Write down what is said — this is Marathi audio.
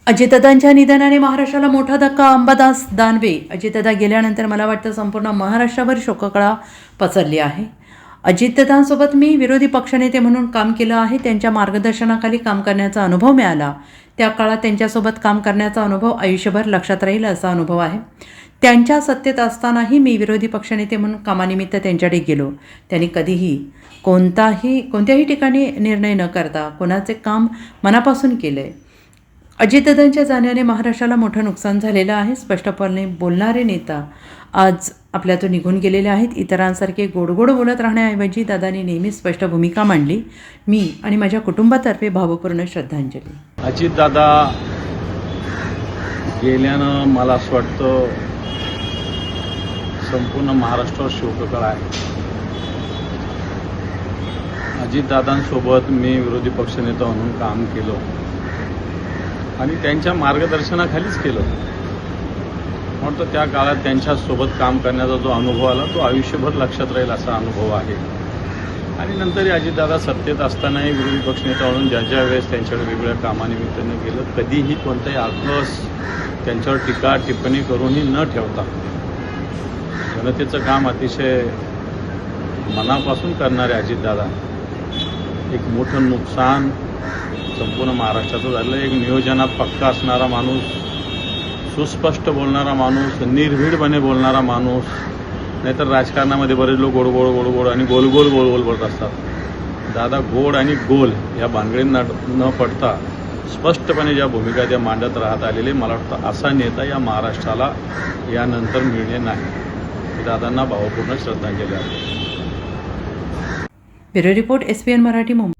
अजितदादांच्या निधनाने महाराष्ट्राला मोठा धक्का. अंबादास दानवे. अजितदादा गेल्यानंतर मला वाटतं संपूर्ण महाराष्ट्रावर शोककळा पसरली आहे. अजितदादांसोबत मी विरोधी पक्षनेते म्हणून काम केलं आहे. त्यांच्या मार्गदर्शनाखाली काम करण्याचा अनुभव मिळाला. त्या काळात त्यांच्यासोबत काम करण्याचा अनुभव आयुष्यभर लक्षात राहील असा अनुभव आहे. त्यांच्या सत्तेत असतानाही मी विरोधी पक्षनेते म्हणून कामानिमित्त त्यांच्याकडे गेलो. त्यांनी कधीही कोणत्याही ठिकाणी निर्णय न करता कोणाचे काम मनापासून केलं आहे. अजितदादांच्या जाण्याने महाराष्ट्राला मोठं नुकसान झालेलं आहे. स्पष्टपणे बोलणारे नेता आज आपल्यातून निघून गेलेले आहेत. इतरांसारखे गोडगोड बोलत राहण्याऐवजी दादांनी नेहमी स्पष्ट भूमिका मांडली. मी आणि माझ्या कुटुंबातर्फे भावपूर्ण श्रद्धांजली. अजितदादा गेल्यानं मला असं वाटतं संपूर्ण महाराष्ट्रावर शोककळा आहे. अजितदादांसोबत मी विरोधी पक्षनेता म्हणून काम केलं आणि त्यांच्या मार्गदर्शनाखालीच केलं. म्हणतो त्या काळात त्यांच्यासोबत काम करण्याचा जो अनुभव आला तो आयुष्यभर लक्षात राहील असा अनुभव आहे. आणि नंतरही अजितदादा सत्तेत असतानाही विरोधी पक्षनेता म्हणून ज्या वेळेस त्यांच्याकडे वेगवेगळ्या कामानिमित्ताने गेलं कधीही कोणताही आक्रोश त्यांच्यावर टीका टिप्पणी करूनही न ठेवता जनतेचं काम अतिशय मनापासून करणारे अजितदादा एक मोठं नुकसान संपूर्ण महाराष्ट्राचं झालं. एक नियोजनात पक्का असणारा माणूस, सुस्पष्ट बोलणारा माणूस, निर्भीडपणे बोलणारा माणूस. नाहीतर राजकारणामध्ये बरेच लोक गोड गोड गोड गोड आणि गोल गोल गोल गोल बोलत असतात. दादा गोड आणि गोल या भानगडींना न पडता स्पष्टपणे ज्या भूमिका त्या मांडत राहत आलेले, मला वाटतं असा नेता या महाराष्ट्राला यानंतर मिळणे नाही. दादांना भावपूर्ण श्रद्धांजली आहे. Bureau report SPN Marathi, Mumbai.